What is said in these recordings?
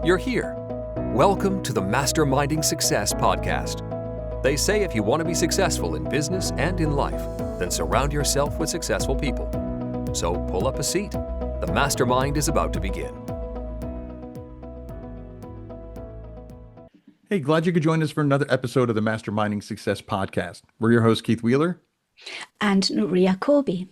You're here. Welcome to the Masterminding Success podcast. They say if you want to be successful in business and in life, then surround yourself with successful people. So pull up a seat. The mastermind is about to begin. Hey, glad you could join us for another episode of the Masterminding Success podcast. We're your host, Keith Wheeler. And Nuria Corby.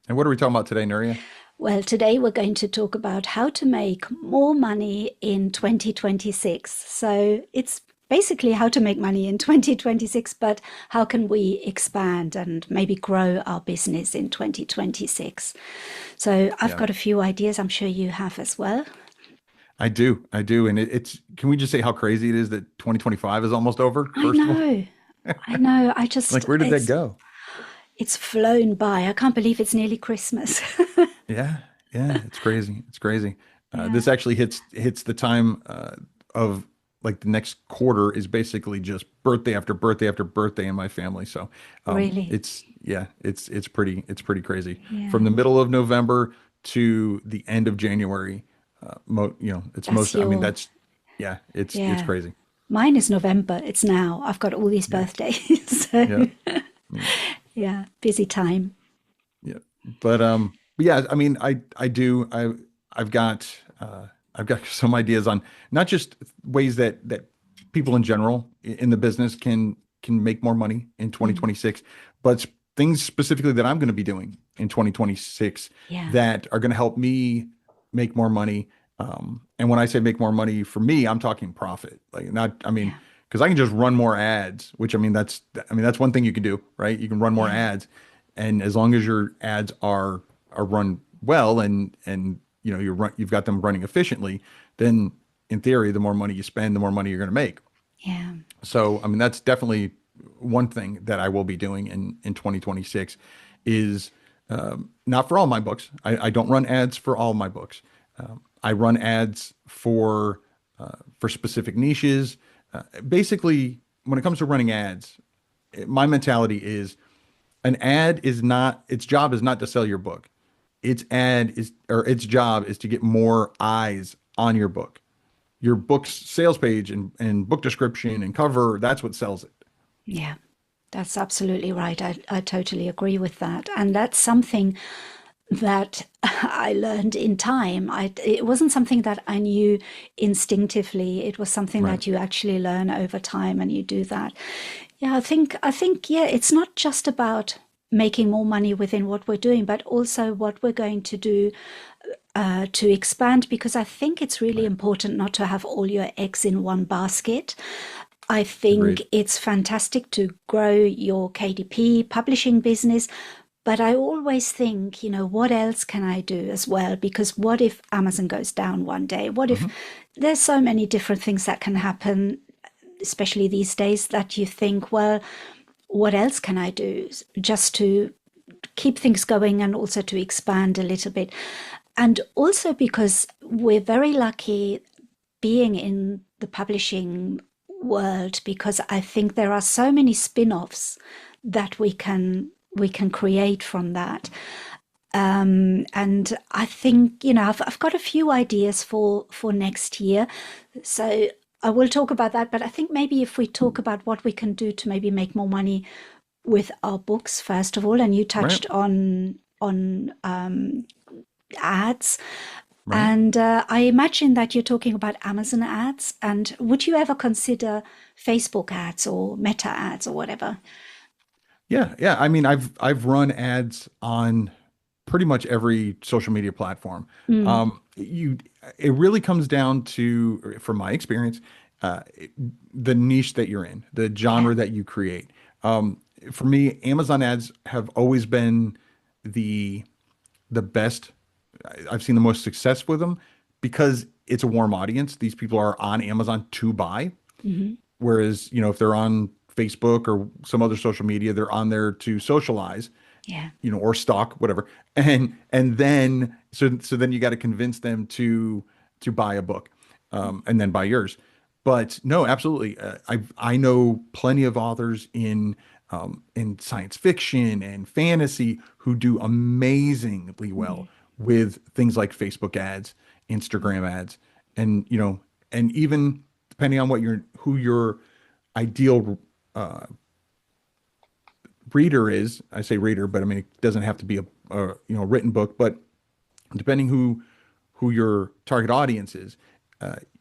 And what are we talking about today, Nuria? Well, today we're going to talk about how to make more money in 2026. So it's basically how to make money in 2026, but how can we expand and maybe grow our business in 2026? So I've got a few ideas. I'm sure you have as well. I do. And can we just say how crazy it is that 2025 is almost over? I know. I just like, where did that go? It's flown by. I can't believe it's nearly Christmas. Yeah. It's crazy. This actually hits the time of like the next quarter is basically just birthday after birthday after birthday in my family. So really, it's pretty crazy. Yeah. From the middle of November to the end of January. It's crazy. Mine is November. It's now. I've got all these birthdays. So yeah, busy time. Yeah. But I've got some ideas on not just ways that people in general in the business can make more money in 2026, but things specifically that I'm going to be doing in 2026 that are going to help me make more money. And when I say make more money, for me, I'm talking profit. Because I can just run more ads, which that's one thing you can do, right? You can run more ads, and as long as your ads are run well and you've got them running efficiently, then in theory, the more money you spend, the more money you're going to make. Yeah. So that's definitely one thing that I will be doing in 2026 is not for all my books. I don't run ads for all my books. I run ads for specific niches. Basically, when it comes to running ads, my mentality is an ad its job is not to sell your book. Its job is to get more eyes on your book. Your book's sales page and book description and cover, that's what sells it. Yeah, that's absolutely right. I totally agree with that. And that's something that I learned in time. It wasn't something that I knew instinctively. It was something that you actually learn over time, and you do that. Yeah, I think, it's not just about making more money within what we're doing, but also what we're going to do to expand, because I think it's really important not to have all your eggs in one basket. I think it's fantastic to grow your KDP publishing business, but I always think, what else can I do as well? Because what if Amazon goes down one day? What if there's so many different things that can happen, especially these days, that you think, well, what else can I do just to keep things going and also to expand a little bit? And also because we're very lucky being in the publishing world, because I think there are so many spin-offs that we can create from that. And I think, I've got a few ideas for next year. So I will talk about that, but I think maybe if we talk about what we can do to maybe make more money with our books, first of all, and you touched on ads. Right. And I imagine that you're talking about Amazon ads. And would you ever consider Facebook ads or Meta ads or whatever? Yeah. I've run ads on pretty much every social media platform. It really comes down to, from my experience, the niche that you're in, the genre that you create. For me, Amazon ads have always been the best. I've seen the most success with them because it's a warm audience. These people are on Amazon to buy. Whereas, if they're on Facebook or some other social media, they're on there to socialize, or stalk, whatever. And then, so then you got to convince them to buy a book, and then buy yours. But no, absolutely. I know plenty of authors in science fiction and fantasy who do amazingly well with things like Facebook ads, Instagram ads. And, and even depending on who your ideal reader is, I say reader, but I mean, it doesn't have to be a written book, but depending who your target audience is,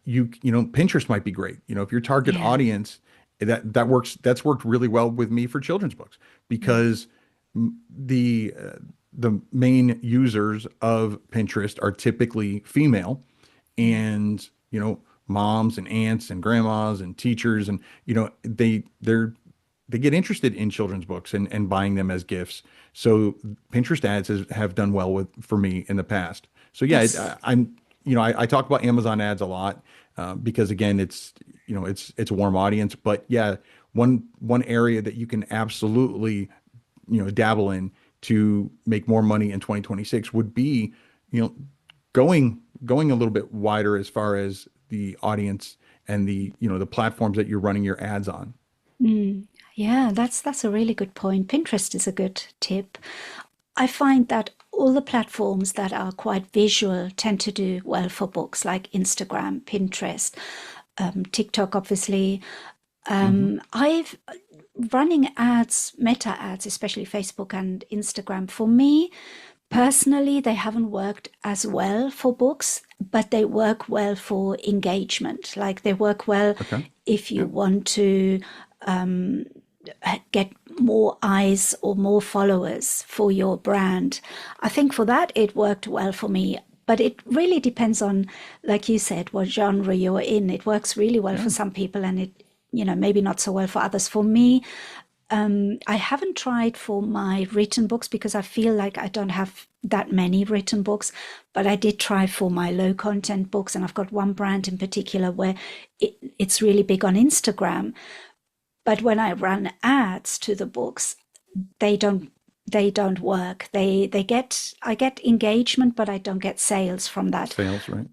Pinterest might be great. If your target Yeah. audience that's worked really well with me for children's books because the main users of Pinterest are typically female, and moms and aunts and grandmas and teachers, and they get interested in children's books and buying them as gifts. So Pinterest ads have done well for me in the past. So yeah, That's I talk about Amazon ads a lot because again, it's a warm audience. But yeah, one area that you can absolutely dabble in to make more money in 2026 would be going a little bit wider as far as the audience and the platforms that you're running your ads on. Yeah, that's a really good point. Pinterest is a good tip. I find that all the platforms that are quite visual tend to do well for books, like Instagram, Pinterest, TikTok, obviously. I've running ads, meta ads, especially Facebook and Instagram. For me personally, they haven't worked as well for books, but they work well for engagement. Like they work well Okay. if you Yeah. want to get more eyes or more followers for your brand. I think for that it worked well for me. But it really depends on, like you said, what genre you're in. It works really well for Yeah. some people and maybe not so well for others. For me, I haven't tried for my written books because I feel like I don't have that many written books, but I did try for my low content books. And I've got one brand in particular where it's really big on Instagram. But when I run ads to the books, they don't work. I get engagement, but I don't get sales from that. Sales, right?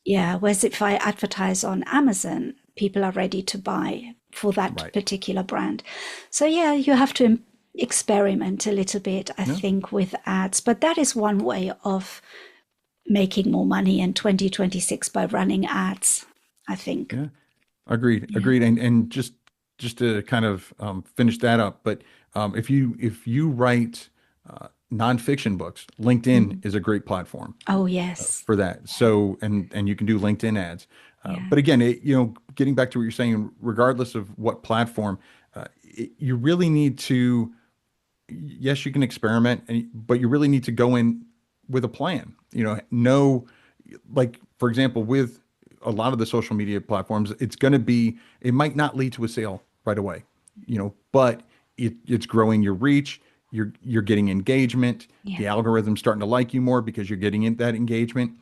Yeah. Whereas if I advertise on Amazon, people are ready to buy for that Right. particular brand. So yeah, you have to experiment a little bit, I Yeah. think, with ads. But that is one way of making more money in 2026 by running ads, I think. Yeah. Agreed. Yeah. Agreed. And just to kind of finish that up, but if you write nonfiction books, LinkedIn is a great platform Oh, yes. for that. So and you can do LinkedIn ads. Yeah. But again, getting back to what you're saying, regardless of what platform, you really need to. Yes, you can experiment, but you really need to go in with a plan. Know, like for example, with a lot of the social media platforms, it might not lead to a sale right away, but it's growing your reach. You're getting engagement. The Yeah. algorithm's starting to like you more because you're getting in that engagement.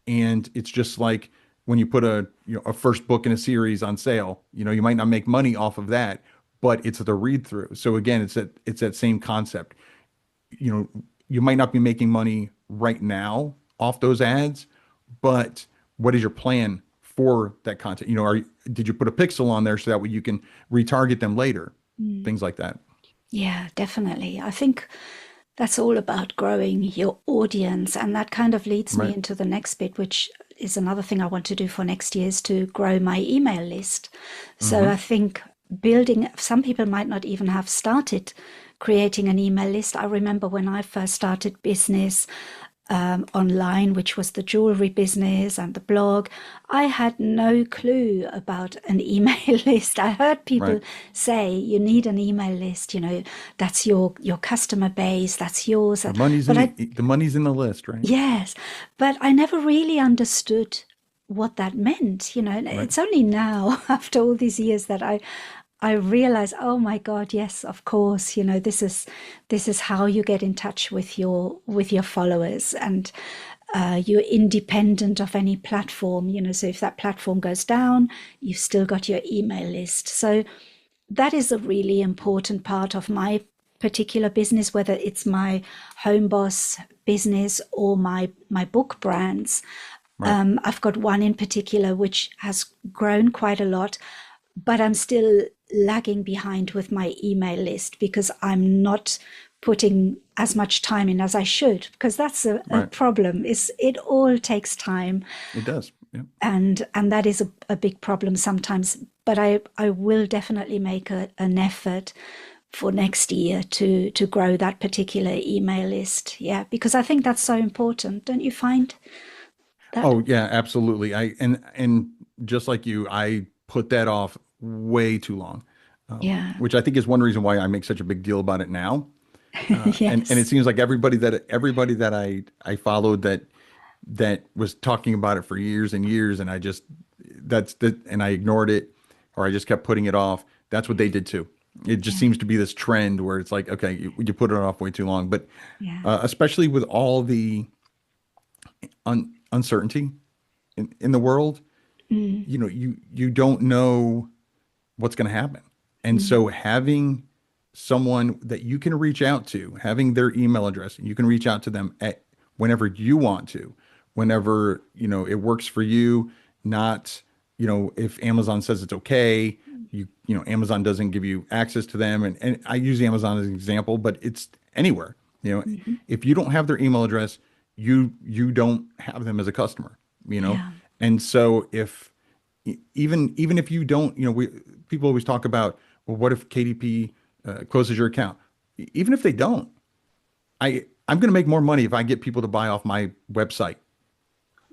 And it's just like when you put a first book in a series on sale, you might not make money off of that, but it's the read through. So again, it's that same concept. You might not be making money right now off those ads, but what is your plan for that content? Did you put a pixel on there so that way you can retarget them later? Things like that. Yeah, definitely. I think that's all about growing your audience. And that kind of leads me Right. into the next bit, which is another thing I want to do for next year is to grow my email list. So I think some people might not even have started creating an email list. I remember when I first started business online, which was the jewelry business and the blog, I had no clue about an email list. I heard people Right. say you need an email list, that's your customer base, that's yours. The money's But the money's in the list, right? yes, but I never really understood what that meant, and Right. it's only now after all these years that I realize, oh my God, yes, of course, this is how you get in touch with your followers, and you're independent of any platform, so if that platform goes down, you've still got your email list. So that is a really important part of my particular business, whether it's my home boss business or my book brands. Right. I've got one in particular which has grown quite a lot, but I'm still lagging behind with my email list because I'm not putting as much time in as I should, because that's a Right. problem. It all takes time. It does. Yeah. And that is a big problem sometimes. But I will definitely make an effort for next year to grow that particular email list. Yeah, because I think that's so important. Don't you find that? Oh yeah, absolutely. And just like you, I put that off way too long, Yeah. which I think is one reason why I make such a big deal about it now. And it Yes. seems like everybody that I followed that was talking about it for years and years, and and I ignored it, or I just kept putting it off. That's what they did too. It just Yeah. seems to be this trend where it's like, okay, you put it off way too long. But Yeah. especially with all the uncertainty in the world, Mm, you don't know what's going to happen. And mm, so having someone that you can reach out to, having their email address, and you can reach out to them at whenever you want to, whenever, it works for you, not, if Amazon says it's okay, Amazon doesn't give you access to them. And I use Amazon as an example, but it's anywhere. mhm. If you don't have their email address, you don't have them as a customer, you know? Yeah. And so even if you don't, people always talk about, well, what if KDP closes your account? Even if they don't, I'm going to make more money if I get people to buy off my website,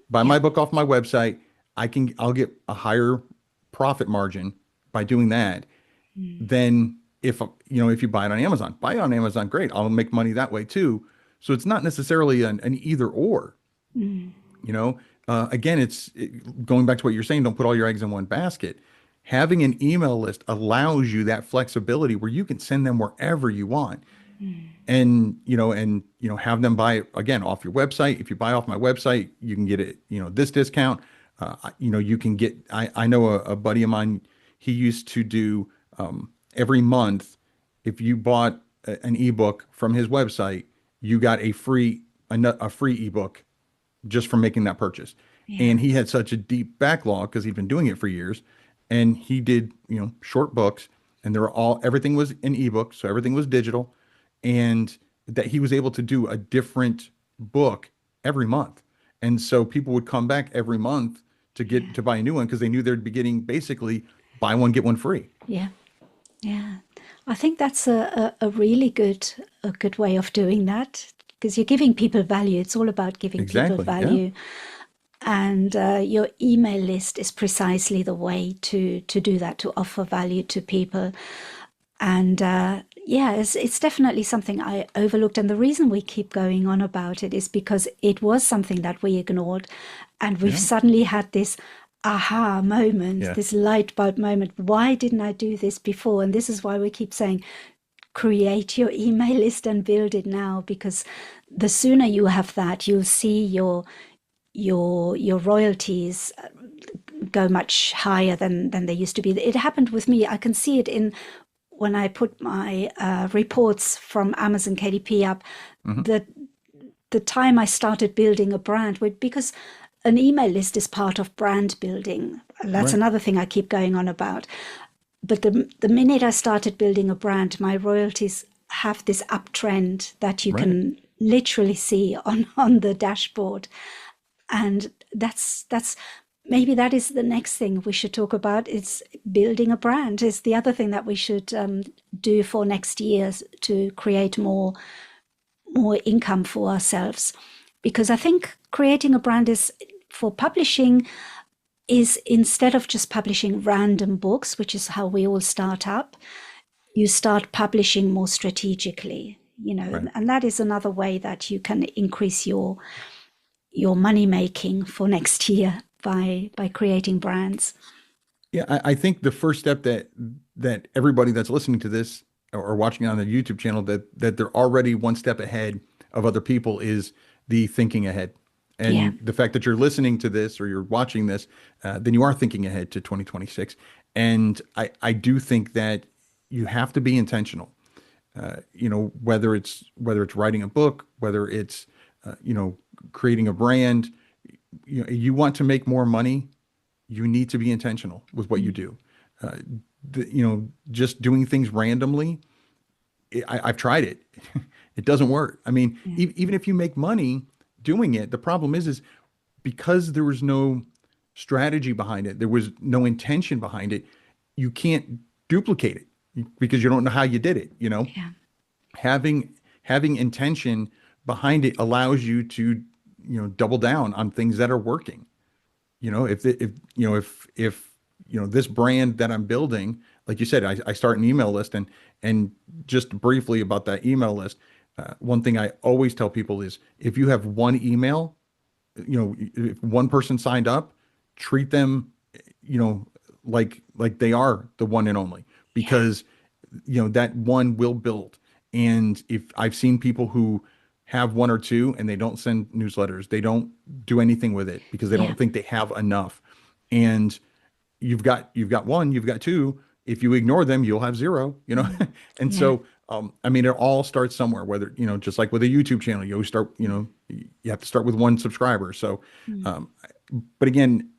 buy Yeah. my book off my website. I'll get a higher profit margin by doing that Mm, than if you buy it on Amazon. Buy it on Amazon, great. I'll make money that way too. So it's not necessarily an either or. mm. You know, again, going back to what you're saying, don't put all your eggs in one basket. Having an email list allows you that flexibility where you can send them wherever you want, and have them buy it again off your website. If you buy off my website, you can get it, this discount. You can get. I know a buddy of mine. He used to do every month. If you bought an ebook from his website, you got a free ebook just from making that purchase. Yeah. And he had such a deep backlog because he'd been doing it for years. And he did, short books, and everything was an ebook, so everything was digital, and that he was able to do a different book every month. And so people would come back every month Yeah. to buy a new one because they knew they'd be getting basically buy one get one free. Yeah. Yeah. I think that's a really good way of doing that because you're giving people value. It's all about giving people Exactly. Yeah. value. And your email list is precisely the way to do that, to offer value to people. And yeah, it's definitely something I overlooked. And the reason we keep going on about it is because it was something that we ignored. And we've Yeah. suddenly had this aha moment, Yeah. this light bulb moment. Why didn't I do this before? And this is why we keep saying, create your email list and build it now, because the sooner you have that, you'll see your royalties go much higher than they used to be. It happened with me. I can see it in when I put my reports from Amazon KDP up. Hmm. The time I started building a brand, because an email list is part of brand building. That's Right. another thing I keep going on about. But the minute I started building a brand, my royalties have this uptrend that you Right. can literally see on the dashboard. And that's maybe that is the next thing we should talk about. It's building a brand is the other thing that we should do for next year to create more income for ourselves. Because I think creating a brand is for publishing is instead of just publishing random books, which is how we all start up, you start publishing more strategically, Right. and that is another way that you can increase your money making for next year by creating brands. Yeah, I think the first step that everybody that's listening to this or watching on the YouTube channel that they're already one step ahead of other people is the thinking ahead. Yeah. And the fact that you're listening to this or you're watching this, then you are thinking ahead to 2026. And I do think that you have to be intentional. Whether it's writing a book, whether it's creating a brand, you want to make more money, you need to be intentional with what you do. Uh, just doing things randomly, I've tried it. It doesn't work. I mean, even if you make money doing it, the problem is because there was no strategy behind it, there was no intention behind it, you can't duplicate it because you don't know how you did it, you know? Yeah. Having intention behind it allows you to, double down on things that are working. If this brand that I'm building, like you said, I start an email list, and just briefly about that email list, one thing I always tell people is if you have one email, if one person signed up, treat them, like they are the one and only, because that one will build. And if I've seen people who have one or two and they don't send newsletters, they don't do anything with it because they Yeah. don't think they have enough. And you've got one, you've got two. If you ignore them, you'll have zero, And Yeah. so, I mean, it all starts somewhere, whether, just like with a YouTube channel, you always start, you have to start with one subscriber. So, um, but again,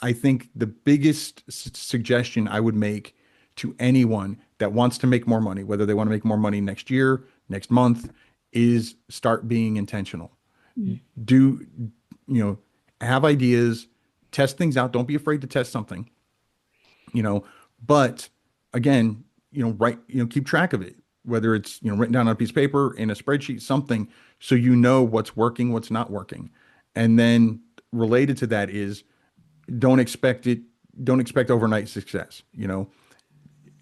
I think the biggest suggestion I would make to anyone that wants to make more money, whether they want to make more money next year, next month, is start being intentional. Do, have ideas, test things out. Don't be afraid to test something, but again, write, keep track of it, whether it's, written down on a piece of paper, in a spreadsheet, something, so what's working, what's not working. And then related to that is don't expect overnight success,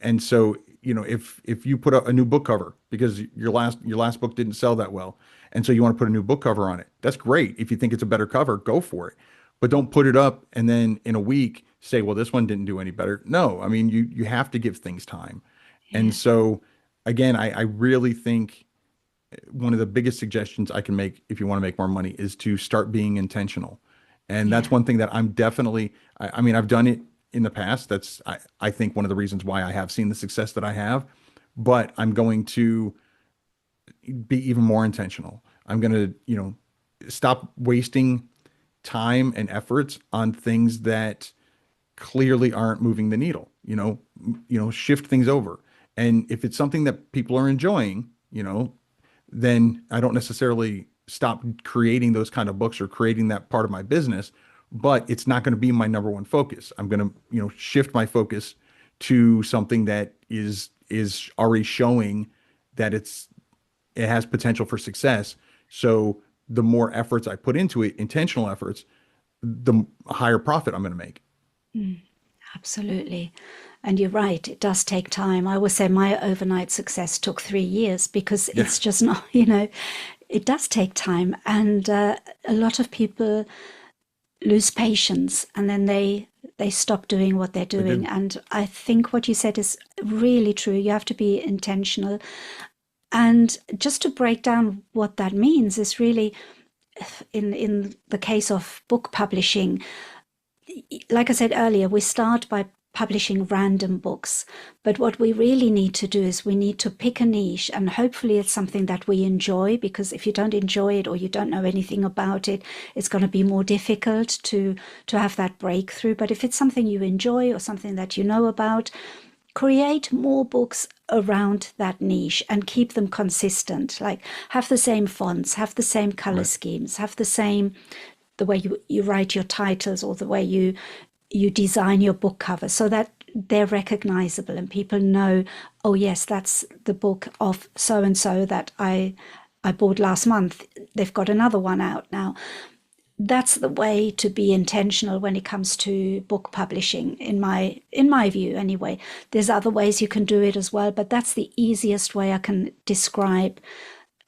And so, if you put a new book cover because your last book didn't sell that well, and so you want to put a new book cover on it, that's great. If you think it's a better cover, go for it. But don't put it up and then in a week say, well, this one didn't do any better. No, I mean, you have to give things time. And so again, I really think one of the biggest suggestions I can make if you want to make more money is to start being intentional. And that's one thing that I'm definitely, I mean, I've done it in the past. That's, I think, one of the reasons why I have seen the success that I have, but I'm going to be even more intentional. I'm going to, stop wasting time and efforts on things that clearly aren't moving the needle, shift things over. And if it's something that people are enjoying, then I don't necessarily stop creating those kind of books or creating that part of my business, but it's not going to be my number one focus. I'm going to, shift my focus to something that is already showing that it has potential for success. So the more efforts I put into it, intentional efforts, the higher profit I'm going to make. Absolutely. And you're right, it does take time. I always say my overnight success took 3 years because it's just not, it does take time. And a lot of people lose patience and then they stop doing what they're doing. And I think what you said is really true. You have to be intentional. And just to break down what that means is really, in the case of book publishing, like I said earlier, we start by publishing random books. But what we really need to do is we need to pick a niche, and hopefully it's something that we enjoy, because if you don't enjoy it or you don't know anything about it, it's going to be more difficult to have that breakthrough. But if it's something you enjoy or something that you know about, create more books around that niche and keep them consistent. Like have the same fonts, have the same color schemes, have the way you write your titles or the way you design your book cover, so that they're recognizable and people know, oh yes, that's the book of so and so that I bought last month. They've got another one out now. That's the way to be intentional when it comes to book publishing, in my view anyway. There's other ways you can do it as well, but that's the easiest way I can describe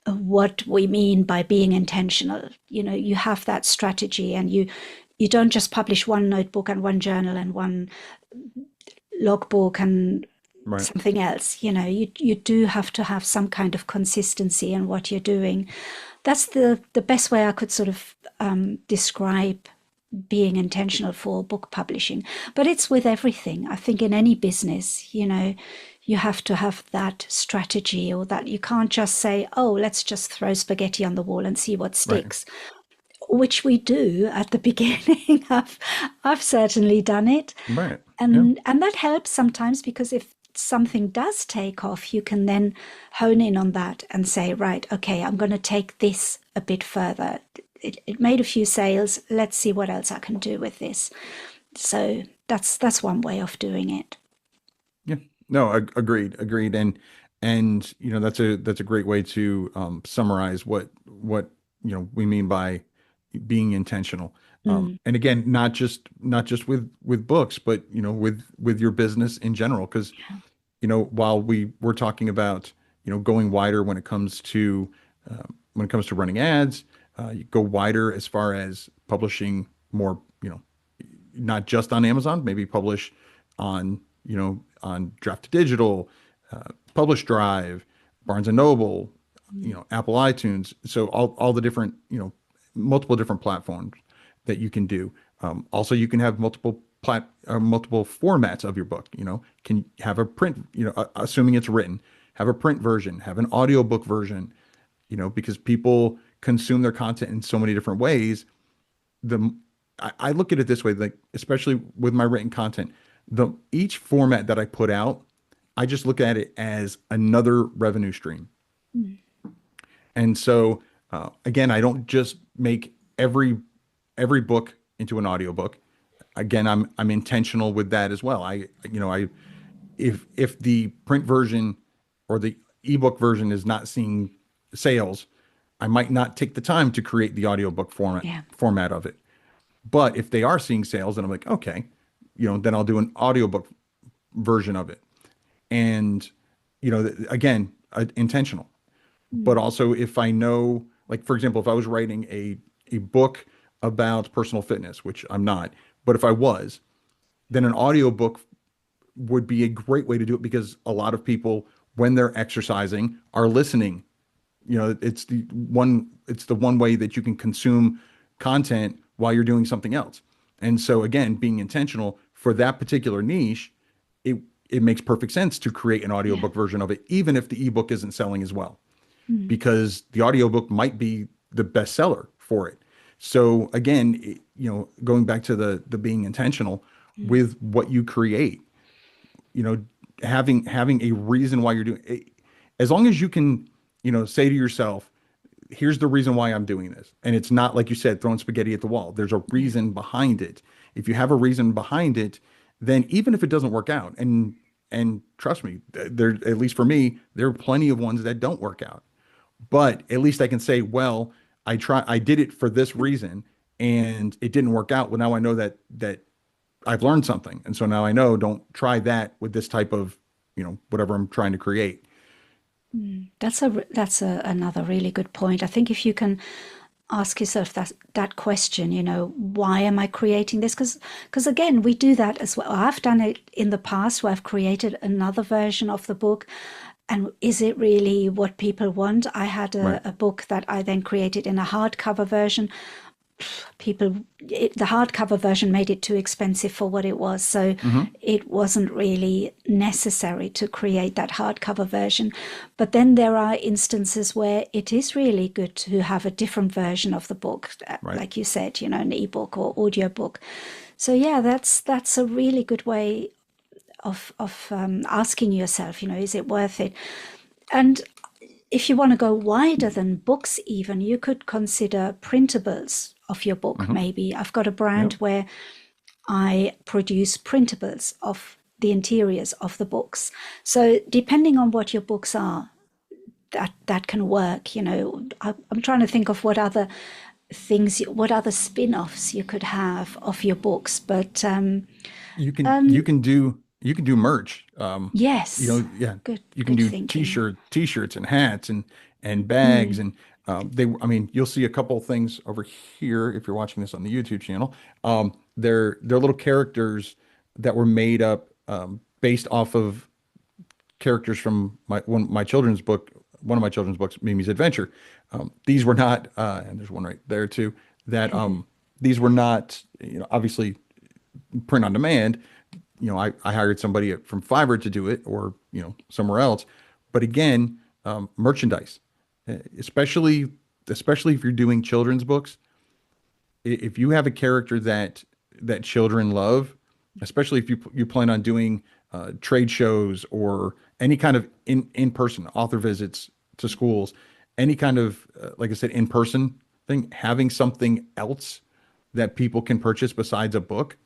what we mean by being intentional. You have that strategy, and you don't just publish one notebook and one journal and one logbook and something else. You do have to have some kind of consistency in what you're doing. That's the best way I could sort of describe being intentional for book publishing. But it's with everything. I think in any business, you have to have that strategy, or that you can't just say, oh, let's just throw spaghetti on the wall and see what sticks, which we do at the beginning. I've certainly done it. Right. And that helps sometimes, because if something does take off, you can then hone in on that and say, right, okay, I'm going to take this a bit further. It made a few sales. Let's see what else I can do with this. So that's one way of doing it. Yeah. No, agreed. And that's a great way to summarize what we mean by being intentional. Mm. And again, not just with books, but with your business in general. Because while we're talking about going wider when it comes to running ads, you go wider as far as publishing more, not just on Amazon, maybe publish on Draft Digital, Publish Drive, Barnes and Noble, Apple iTunes. So all the different, multiple different platforms that you can do. Also, you can have multiple formats of your book. Can have a print, assuming it's written, have a print version, have an audiobook version, because people consume their content in so many different ways. I look at it this way, like especially with my written content, each format that I put out, I just look at it as another revenue stream. Mm. And so again, I don't just make every book into an audiobook. Again, I'm intentional with that as well. If the print version or the ebook version is not seeing sales, I might not take the time to create the audiobook format of it. But if they are seeing sales, then I'm like, okay, then I'll do an audiobook version of it. And, again, intentional. But also if I know, like, for example, if I was writing a book about personal fitness, which I'm not, but if I was, then an audiobook would be a great way to do it, because a lot of people, when they're exercising, are listening. It's the one way that you can consume content while you're doing something else. And so again, being intentional for that particular niche, it makes perfect sense to create an audiobook version of it, even if the ebook isn't selling as well, because the audiobook might be the best seller for it. So again, going back to the being intentional with what you create, having a reason why you're doing it, as long as you can, say to yourself, here's the reason why I'm doing this. And it's not, like you said, throwing spaghetti at the wall. There's a reason behind it. If you have a reason behind it, then even if it doesn't work out, and trust me, there, at least for me, there are plenty of ones that don't work out. But at least I can say, well, I did it for this reason and it didn't work out. Well, now I know that I've learned something. And so now I know, don't try that with this type of, whatever I'm trying to create. That's another really good point. I think if you can ask yourself that question, why am I creating this? Because again, we do that as well. I've done it in the past where I've created another version of the book. And is it really what people want? I had a book that I then created in a hardcover version. The hardcover version made it too expensive for what it was. So it wasn't really necessary to create that hardcover version. But then there are instances where it is really good to have a different version of the book, like you said, an ebook or audiobook. So yeah, that's a really good way of asking yourself, is it worth it? And if you want to go wider than books, even, you could consider printables of your book. Maybe I've got a brand where I produce printables of the interiors of the books. So depending on what your books are, that can work. I'm trying to think of what other spin-offs you could have of your books, but you can do merch. Yes. Good. You can do thinking. T-shirts and hats and bags and you'll see a couple things over here if you're watching this on the YouTube channel. They're little characters that were made up based off of characters from one of my children's books, Mimi's Adventure. These were not, and there's one right there too, that these were not, obviously print on demand. I hired somebody from Fiverr to do it, or, somewhere else. But again, merchandise, especially if you're doing children's books, if you have a character that children love, especially if you plan on doing trade shows or any kind of in-person author visits to schools, any kind of, like I said, in-person thing, having something else that people can purchase besides a book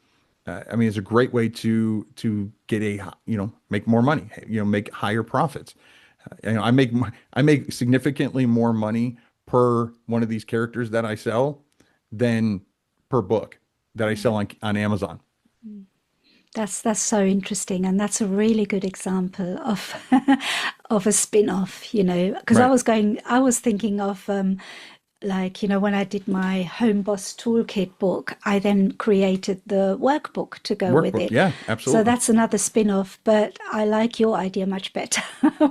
I mean, it's a great way to get make more money, make higher profits. I make significantly more money per one of these characters that I sell than per book that I sell on Amazon. That's so interesting, and that's a really good example of of a spin-off, because Right. I was thinking of like, when I did my Home Boss Toolkit book, I then created the workbook to go with Workbook. it. Yeah, So absolutely. that's another spin-off, but I like your idea much better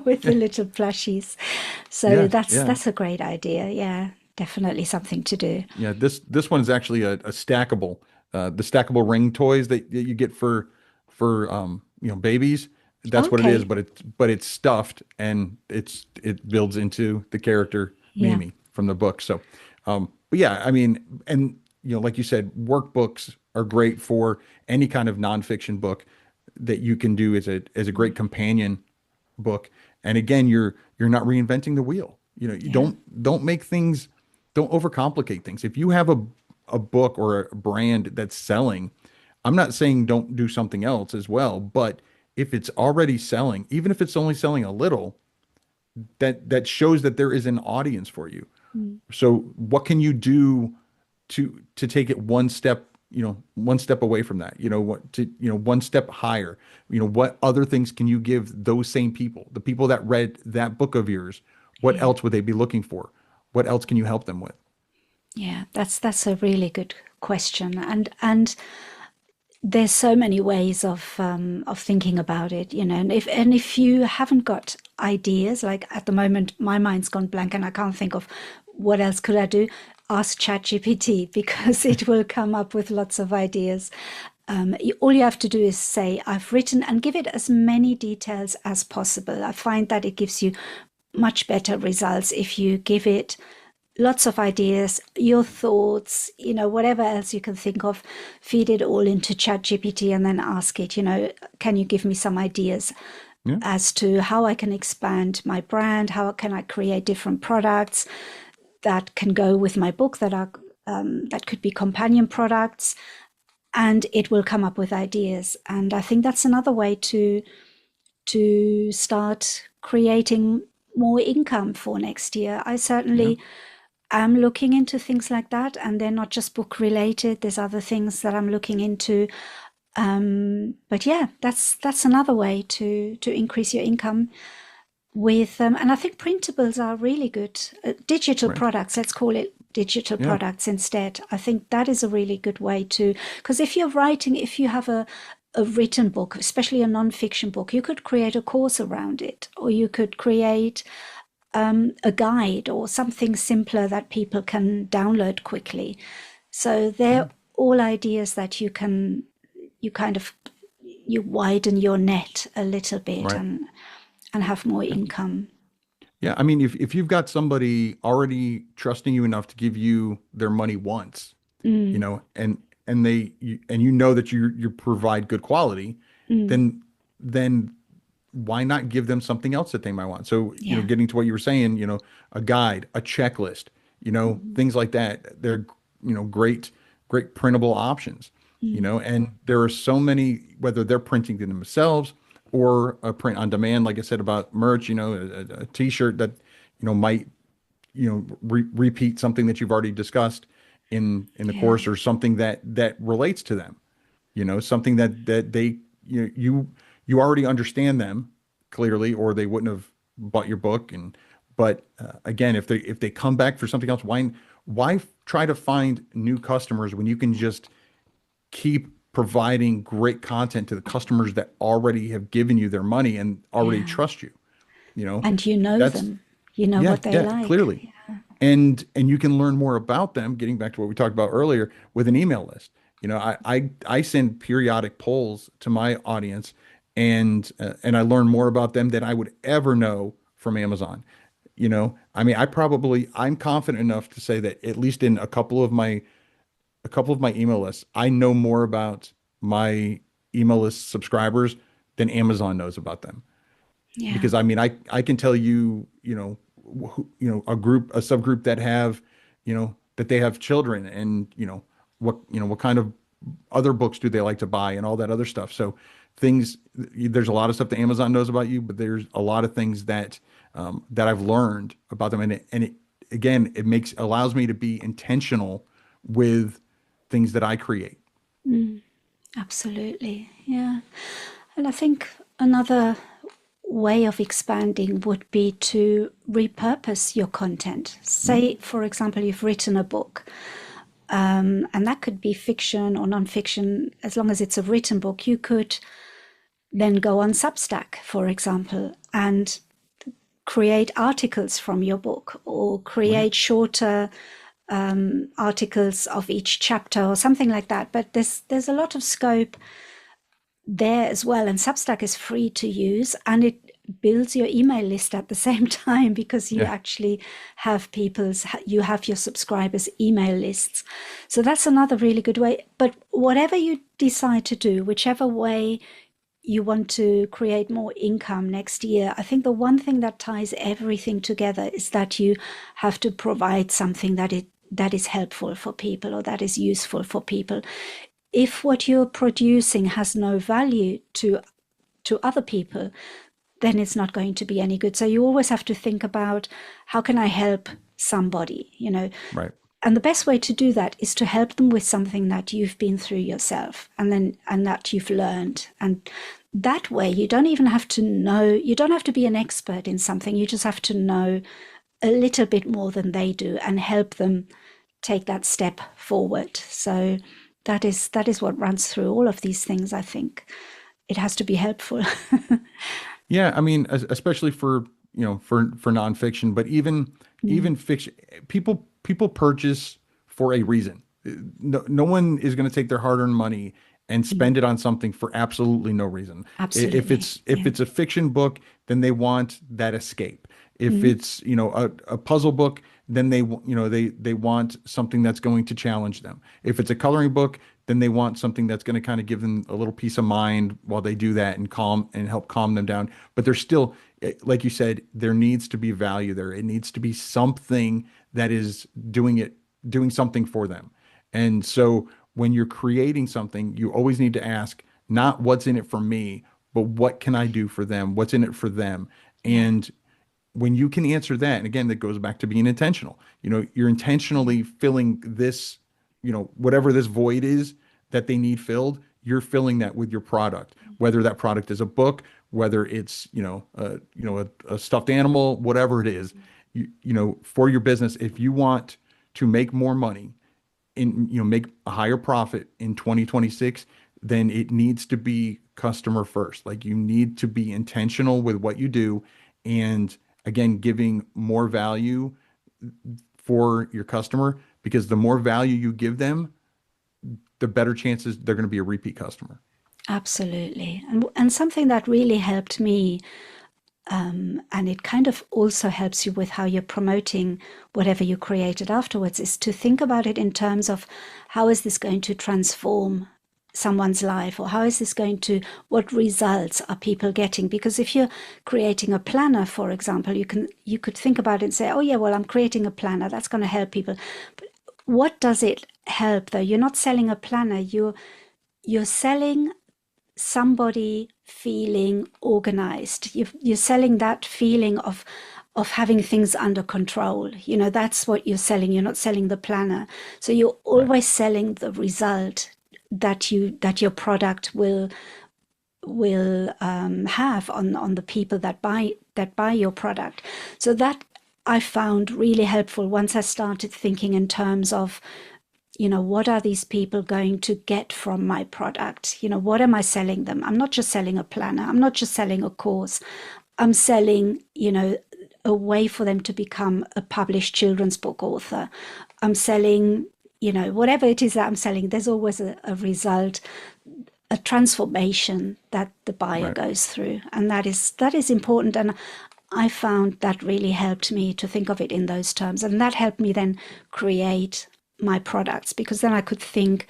with the little plushies. So Yeah, that's yeah, that's a great idea. Yeah, definitely something to do. yeah. This one is actually a stackable, the stackable ring toys that you get for babies. That's what it is, Okay. but it's stuffed and it builds into the character Yeah. Mimi from the book. So, but yeah, I mean, and like you said, workbooks are great for any kind of nonfiction book that you can do as a great companion book. And again, you're not reinventing the wheel. You Yeah. don't make things, don't overcomplicate things. If you have a book or a brand that's selling, I'm not saying don't do something else as well, but if it's already selling, even if it's only selling a little, that shows that there is an audience for you. Mm. So what can you do to take it one step away from that? One step higher. What other things can you give those same people, the people that read that book of yours? What Yeah. else would they be looking for? What else can you help them with? Yeah, that's a really good question, and there's so many ways of thinking about it, and if you haven't got ideas, like at the moment, my mind's gone blank and I can't think of what else could I do. Ask ChatGPT because it will come up with lots of ideas. All you have to do is say, I've written, and give it as many details as possible. I find that it gives you much better results if you give it lots of ideas, your thoughts, whatever else you can think of, feed it all into ChatGPT and then ask it, can you give me some ideas Yeah, as to how I can expand my brand? How can I create different products that can go with my book that could be companion products? And it will come up with ideas. And I think that's another way to start creating more income for next year. I yeah, certainly am looking into things like that, and they're not just book related. There's other things that I'm looking into. But yeah, that's another way to increase your income with and I think printables are really good. Digital right. products, let's call it digital Yeah, products instead. I think that is a really good way to, because if you have a written book, especially a non-fiction book, you could create a course around it, or you could create a guide or something simpler that people can download quickly. So yeah, they're all ideas that you kind of you widen your net a little bit right. and have more Yeah. income. Yeah, I mean, if you've got somebody already trusting you enough to give you their money once, Mm, and you know that you provide good quality, mm, then why not give them something else that they might want? So, yeah. getting to what you were saying, a guide, a checklist, Mm, things like that. They're, great printable options, mm, and there are so many, whether they're printing them themselves or a print on demand, like I said about merch, a t-shirt that, might, repeat something that you've already discussed in the yeah. course, or something that relates to them, something that they you already understand them clearly, or they wouldn't have bought your book. And but again, if they come back for something else, why try to find new customers when you can just keep providing great content to the customers that already have given you their money and already Yeah. trust you? you know And you know that's them. You know Yeah, what they yeah, like. clearly. And you can learn more about them, getting back to what we talked about earlier, with an email list. I send periodic polls to my audience, and I learn more about them than I would ever know from Amazon. I mean, I'm confident enough to say that at least in a couple of my email lists, I know more about my email list subscribers than Amazon knows about them. Yeah. Because I mean, I can tell you, a subgroup that they have children, and what kind of other books do they like to buy and all that other stuff. So things, there's a lot of stuff that Amazon knows about you, but there's a lot of things that that I've learned about them. And it again, allows me to be intentional with things that I create. Absolutely. Yeah. And I think another way of expanding would be to repurpose your content. Say, for example, you've written a book, and that could be fiction or nonfiction. As long as it's a written book, you could then go on Substack, for example, and create articles from your book, or create shorter articles of each chapter or something like that. But there's a lot of scope there as well, and Substack is free to use, and it builds your email list at the same time, because you actually have you have your subscribers' email lists. So that's another really good way. But whatever you decide to do, whichever way you want to create more income next year, I think the one thing that ties everything together is that you have to provide something that is helpful for people, or that is useful for people. If what you're producing has no value to other people, then it's not going to be any good. So you always have to think about, how can I help somebody, Right. And the best way to do that is to help them with something that you've been through yourself, and that you've learned. And that way you don't even have to know, you don't have to be an expert in something. You just have to know a little bit more than they do and help them take that step forward. So that is what runs through all of these things. I think it has to be helpful. Yeah, I mean, especially for nonfiction, but even fiction, people purchase for a reason. No one is going to take their hard-earned money and spend it on something for absolutely no reason. Absolutely. If it's a fiction book, then they want that escape. If it's a puzzle book, then they want something that's going to challenge them. If it's a coloring book, then they want something that's going to kind of give them a little peace of mind while they do that, and help calm them down. But there's still, like you said, there needs to be value there. It needs to be something that is doing something for them. And so when you're creating something, you always need to ask, not what's in it for me, but what can I do for them? What's in it for them? And when you can answer that, and again, that goes back to being intentional. You're intentionally filling this, whatever this void is that they need filled, you're filling that with your product, whether that product is a book, whether it's, a stuffed animal, whatever it is, for your business. If you want to make more money, make a higher profit in 2026, then it needs to be customer first. Like, you need to be intentional with what you do, and again, giving more value for your customer, because the more value you give them, the better chances they're going to be a repeat customer. Absolutely. And something that really helped me, and it kind of also helps you with how you're promoting whatever you created afterwards, is to think about it in terms of, how is this going to transform someone's life, or what results are people getting? Because if you're creating a planner, for example, you could think about it and say, oh yeah, well, I'm creating a planner, that's going to help people. But what does it help, though? You're not selling a planner, you're selling somebody feeling organized. You're selling that feeling of having things under control. That's what you're selling. You're not selling the planner. So you're always selling the result that your product will have on the people that buy your product. So that I found really helpful once I started thinking in terms of, what are these people going to get from my product? What am I selling them? I'm not just selling a planner. I'm not just selling a course. I'm selling, a way for them to become a published children's book author. I'm selling, whatever it is that I'm selling, there's always a result, a transformation that the buyer goes through. And that is important. And I found that really helped me to think of it in those terms. And that helped me then create my products, because then I could think,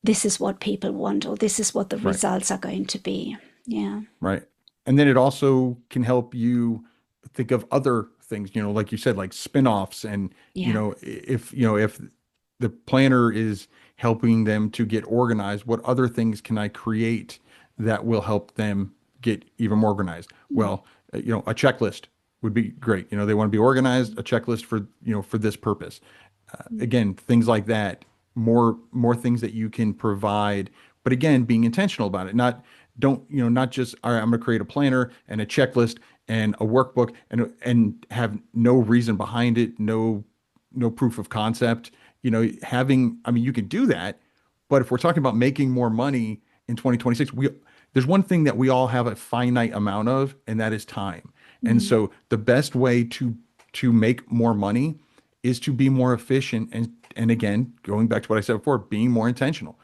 this is what people want, or this is what the results are going to be. Yeah. Right. And then it also can help you think of other things, like you said, like spin-offs. And, if the planner helping them to get organized. What other things can I create that will help them get even more organized? Well, a checklist would be great. They want to be organized, a checklist for, for this purpose. Again, things like that, more things that you can provide, but again, being intentional about it. Not just, all right, I'm going to create a planner and a checklist and a workbook and have no reason behind it, no proof of concept. You can do that, but if we're talking about making more money in 2026, there's one thing that we all have a finite amount of, and that is time. And so the best way to make more money is to be more efficient. And again, going back to what I said before, being more intentional,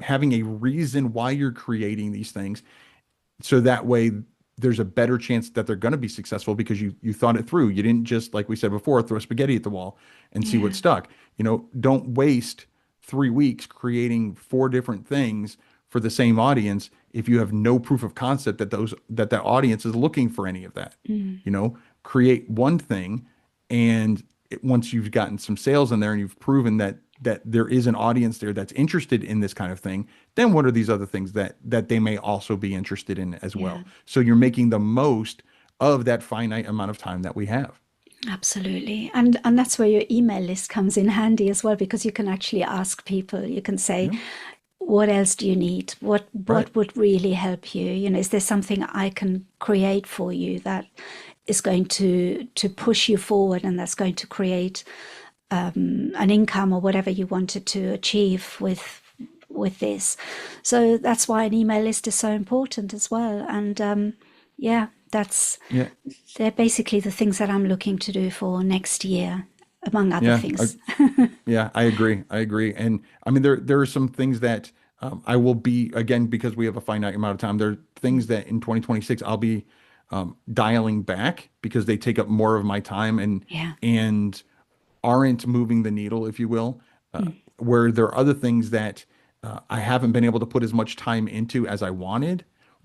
having a reason why you're creating these things. So that way there's a better chance that they're going to be successful because you thought it through. You didn't just, like we said before, throw spaghetti at the wall and see what stuck. Don't waste 3 weeks creating 4 different things for the same audience if you have no proof of concept that audience is looking for any of that. Create one thing, and once you've gotten some sales in there and you've proven that there is an audience there that's interested in this kind of thing, then what are these other things that they may also be interested in as well? So you're making the most of that finite amount of time that we have. Absolutely. And that's where your email list comes in handy as well, because you can actually ask people. You can say, what else do you need? What would really help you? Is there something I can create for you that is going to push you forward and that's going to create an income or whatever you wanted to achieve with this? So that's why an email list is so important as well. And they're basically the things that I'm looking to do for next year, among other things. I agree. And I mean, there are some things that I will be, again, because we have a finite amount of time, there are things that in 2026 I'll be dialing back because they take up more of my time and aren't moving the needle, if you will, where there are other things that I haven't been able to put as much time into as I wanted.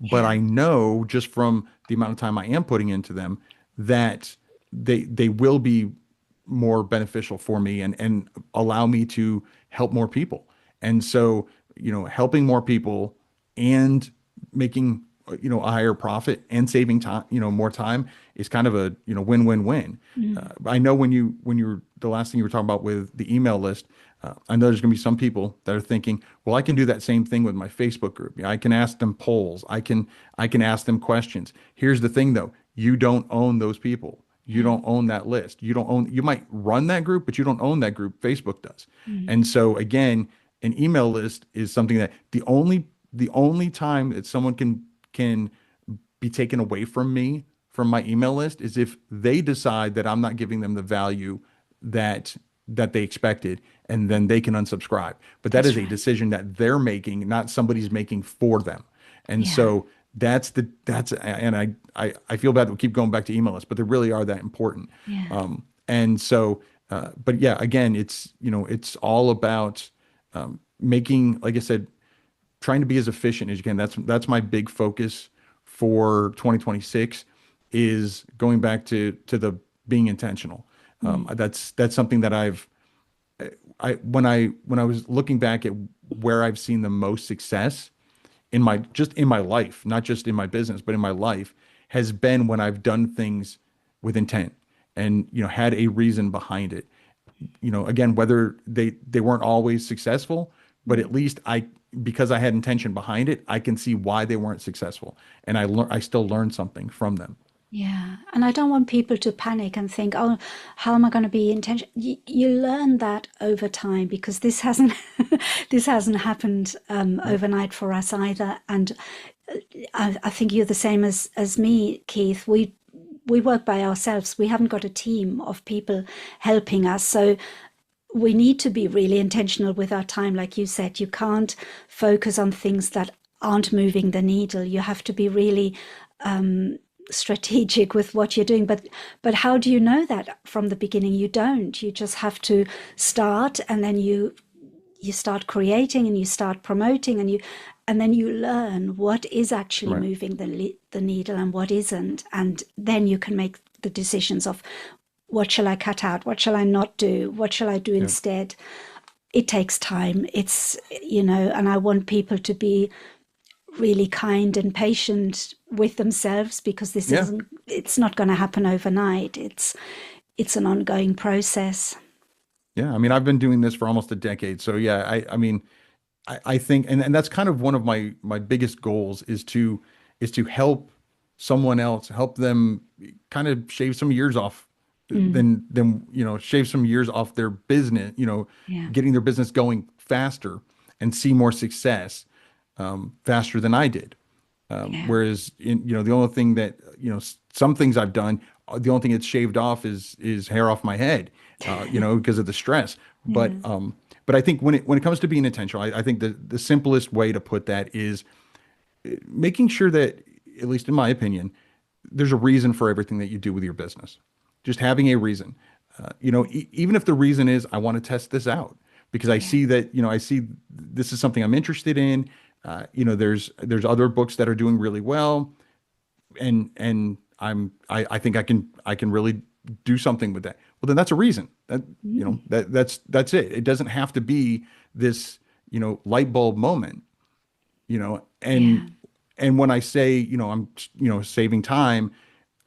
But I know just from the amount of time I am putting into them that they will be more beneficial for me and allow me to help more people. And so, helping more people and making, a higher profit and saving time, more time is kind of a, win-win-win. I know when you were, the last thing you were talking about with the email list, I know there's going to be some people that are thinking, well, I can do that same thing with my Facebook group. I can ask them polls. I can ask them questions. Here's the thing though. You don't own those people. You don't own that list. You might run that group, but you don't own that group. Facebook does. And so again, an email list is something that the only time that someone can be taken away from me, from my email list, is if they decide that I'm not giving them the value that they expected, and then they can unsubscribe. But that's a decision that they're making, not somebody's making for them. And so and I feel bad that we keep going back to email lists, but they really are that important. And so, but yeah, again, it's all about making, like I said, trying to be as efficient as you can. That's my big focus for 2026, is going back to the being intentional. That's something that when I was looking back at where I've seen the most success in my life, not just in my business, but in my life, has been when I've done things with intent and, had a reason behind it. Again, whether they weren't always successful, but at least because I had intention behind it, I can see why they weren't successful. And I still learned something from them. Yeah. And I don't want people to panic and think, oh, how am I going to be intentional? You learn that over time, because this hasn't happened overnight for us either. And I think you're the same as me, Keith. We work by ourselves. We haven't got a team of people helping us. So we need to be really intentional with our time. Like you said, you can't focus on things that aren't moving the needle. You have to be really strategic with what you're doing. But how do you know that from the beginning? You don't. You just have to start, and then you start creating, and you start promoting, and then you learn what is actually moving the needle and what isn't. And then you can make the decisions of, what shall I cut out? What shall I not do? What shall I do instead? it takes time. It's, and I want people to be really kind and patient with themselves, because it's not going to happen overnight. It's an ongoing process. Yeah. I mean, I've been doing this for almost a decade. So yeah, I mean, I think, and that's kind of one of my biggest goals is to help someone else, help them kind of shave some years off, then shave some years off their business, Yeah. getting their business going faster and see more success faster than I did. Yeah. Whereas the only thing that some things I've done, the only thing that's shaved off is hair off my head, because of the stress. But I think when it comes to being intentional, I think the simplest way to put that is making sure that, at least in my opinion, there's a reason for everything that you do with your business. Just having a reason, even if the reason is I want to test this out because I see that, I see this is something I'm interested in. There's other books that are doing really well, and I think I can really do something with that. Well, then that's a reason. That's it. It doesn't have to be this, light bulb moment, and when I say, I'm, saving time,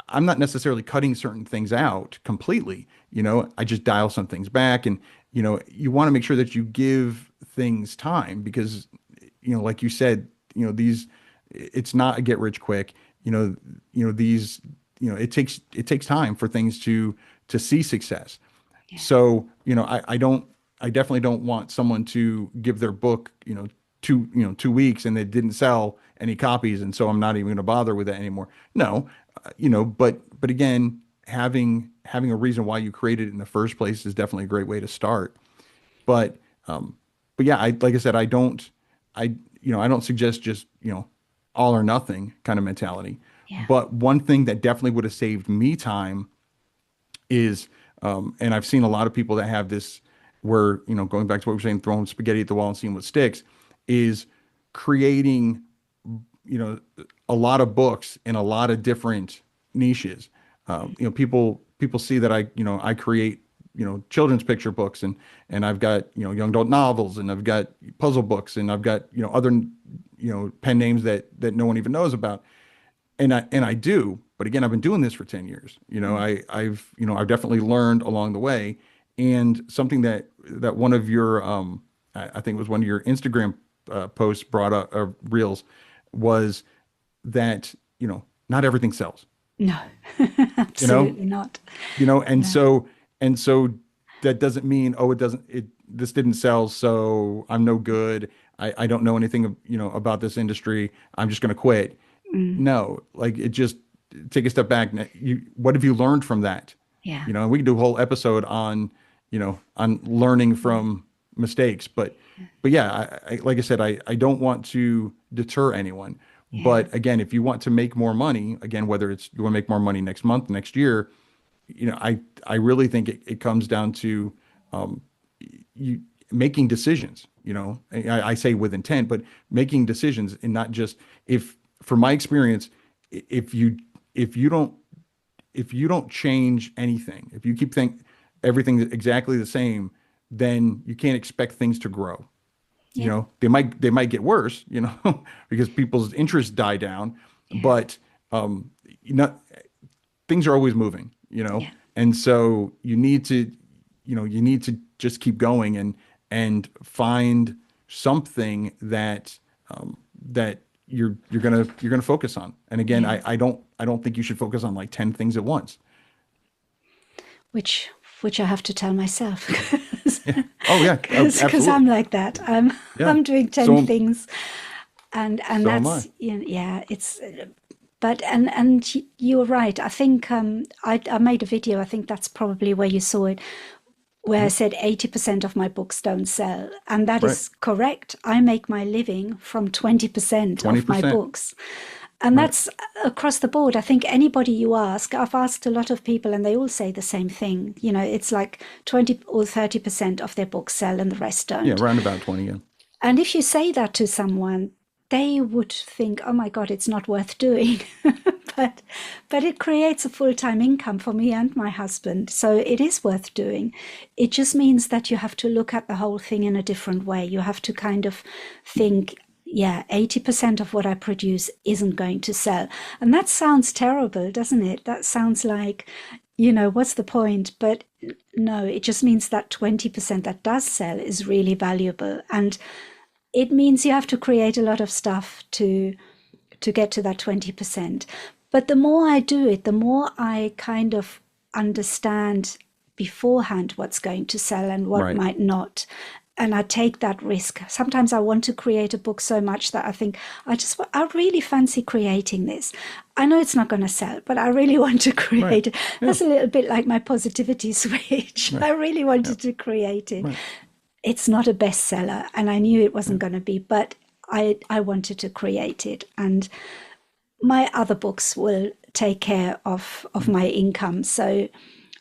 I'm not necessarily cutting certain things out completely. I just dial some things back, and, you want to make sure that you give things time because, like you said, it's not a get rich quick, it takes time for things to see success. Yeah. So, I definitely don't want someone to give their book, 2 weeks and it didn't sell any copies. And so I'm not even going to bother with that anymore. No, but again, having a reason why you created it in the first place is definitely a great way to start. But yeah, like I said, I don't suggest just, all or nothing kind of mentality. Yeah. But one thing that definitely would have saved me time is, and I've seen a lot of people that have this where, going back to what we were saying, throwing spaghetti at the wall and seeing what sticks, is creating, a lot of books in a lot of different niches. People see that I create, children's picture books and I've got, young adult novels and I've got puzzle books and I've got, other, pen names that no one even knows about. And I do, but again, I've been doing this for 10 years. I've definitely learned along the way. And something that one of your, I think it was one of your Instagram posts brought up, reels, was that, not everything sells. No, absolutely not. And so that doesn't mean, this didn't sell, so I'm no good. I don't know anything, about this industry. I'm just going to quit. No, like just take a step back. What have you learned from that? Yeah. And we can do a whole episode on learning from mistakes, but yeah, I like I said, I don't want to deter anyone. Yeah. But again, if you want to make more money, again, whether it's you want to make more money next month, next year, I really think it comes down to you making decisions. I say with intent, but making decisions, and not just from my experience, if you don't change anything, if you keep everything exactly the same, then you can't expect things to grow. Yeah. They might get worse, because people's interests die down, but things are always moving, Yeah. and so you need to just keep going and find something that you're gonna focus on. And again, Yeah. I don't think you should focus on like 10 things at once. Which I have to tell myself. Yeah. Oh yeah, because I'm like that. I'm doing 10 things, and so that's it's. But and you're right. I think I made a video. I think that's probably where you saw it, where I said 80% of my books don't sell, and that is correct. I make my living from 20% of my books. And that's across the board. I think anybody you ask, I've asked a lot of people and they all say the same thing. It's like 20 or 30% of their books sell and the rest don't. Yeah, around about 20, yeah. And if you say that to someone, they would think, oh my God, it's not worth doing. but it creates a full-time income for me and my husband. So it is worth doing. It just means that you have to look at the whole thing in a different way. You have to kind of think, yeah, 80% of what I produce isn't going to sell. And that sounds terrible, doesn't it? That sounds like, what's the point? But no, it just means that 20% that does sell is really valuable. And it means you have to create a lot of stuff to get to that 20%. But the more I do it, the more I kind of understand beforehand what's going to sell and what might not. And I take that risk. Sometimes I want to create a book so much that I think, I really fancy creating this. I know it's not going to sell, but I really want to create it. That's a little bit like my positivity switch. I really wanted to create it. It's not a bestseller, and I knew it wasn't going to be, but I wanted to create it. And my other books will take care of my income. So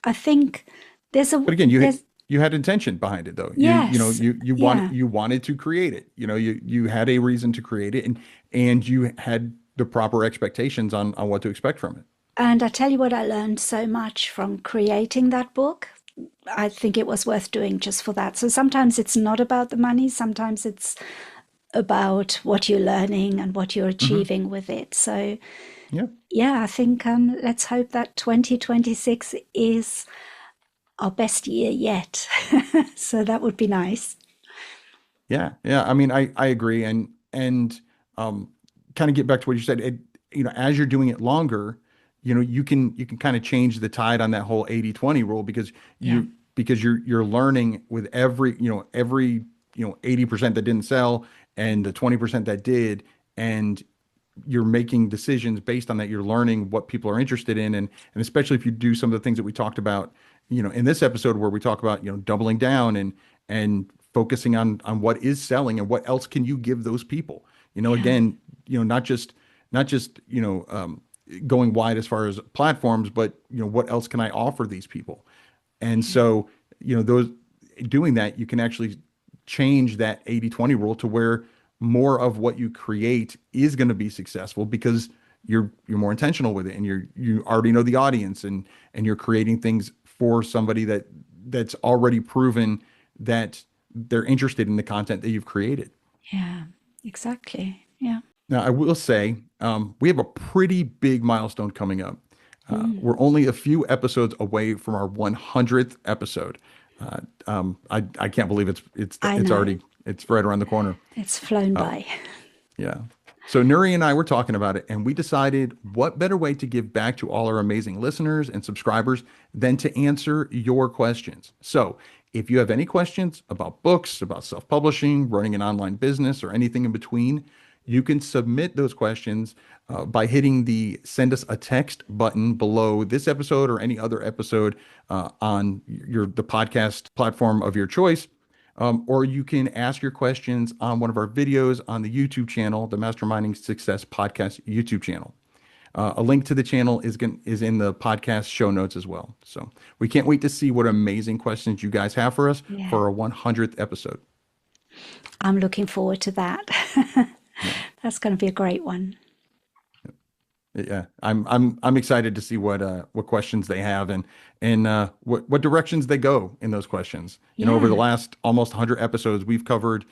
I think there's a... But again, you had intention behind it, though. Yes. You wanted to create it. You had a reason to create it, and you had the proper expectations on what to expect from it. And I tell you what, I learned so much from creating that book. I think it was worth doing just for that. So sometimes it's not about the money. Sometimes it's about what you're learning and what you're achieving with it. So I think let's hope that 2026 is our best year yet. So that would be nice. Yeah. I mean, I agree. And kind of get back to what you said, as you're doing it longer, you can kind of change the tide on that whole 80-20 rule because you're learning with every 80% that didn't sell and the 20% that did, and you're making decisions based on that. You're learning what people are interested in, and especially if you do some of the things that we talked about, in this episode where we talk about, doubling down and focusing on what is selling and what else can you give those people, again, not just going wide as far as platforms, but what else can I offer these people? And so, those doing that, you can actually change that 80-20 rule to where more of what you create is going to be successful because you're more intentional with it, and you already know the audience, and you're creating things for somebody that's already proven that they're interested in the content that you've created. Yeah, exactly. Yeah. Now, I will say, we have a pretty big milestone coming up. We're only a few episodes away from our 100th episode. I can't believe it's already, it's right around the corner. It's flown by. Yeah. So Nuri and I were talking about it, and we decided what better way to give back to all our amazing listeners and subscribers than to answer your questions. So if you have any questions about books, about self-publishing, running an online business, or anything in between, you can submit those questions by hitting the send us a text button below this episode or any other episode on the podcast platform of your choice. Or you can ask your questions on one of our videos on the YouTube channel, the Masterminding Success Podcast YouTube channel. A link to the channel is in the podcast show notes as well. So we can't wait to see what amazing questions you guys have for us for our 100th episode. I'm looking forward to that. That's going to be a great one. Yeah, I'm excited to see what questions they have and what directions they go in those questions. Over the last almost 100 episodes, we've covered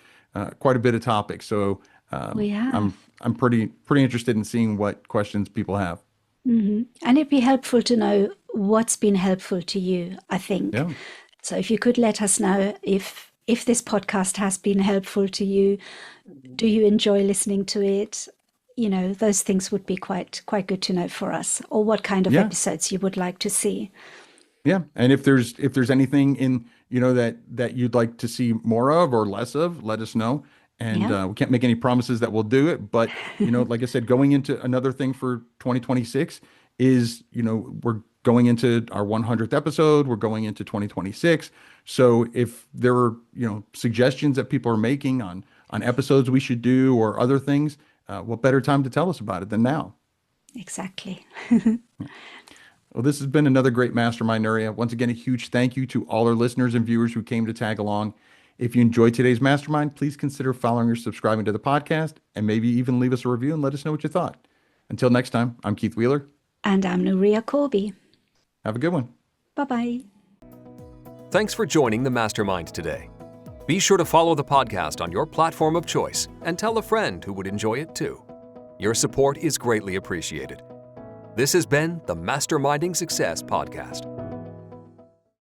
quite a bit of topics. So I'm pretty interested in seeing what questions people have. Mm-hmm. And it'd be helpful to know what's been helpful to you, I think. Yeah. So if you could let us know if this podcast has been helpful to you, do you enjoy listening to it? Those things would be quite good to know for us, or what kind of episodes you would like to see. Yeah. And if there's anything in, that you'd like to see more of or less of, let us know. And we can't make any promises that we'll do it. But, like I said, going into another thing for 2026 is, we're going into our 100th episode. We're going into 2026. So if there are, suggestions that people are making on episodes we should do or other things, what better time to tell us about it than now? Exactly. Well, this has been another great Mastermind, Nuria. Once again, a huge thank you to all our listeners and viewers who came to tag along. If you enjoyed today's mastermind, please consider following or subscribing to the podcast, and maybe even leave us a review and let us know what you thought. Until next time, I'm Keith Wheeler. And I'm Nuria Corby. Have a good one. Bye-bye. Thanks for joining the Mastermind today. Be sure to follow the podcast on your platform of choice and tell a friend who would enjoy it too. Your support is greatly appreciated. This has been the Masterminding Success Podcast.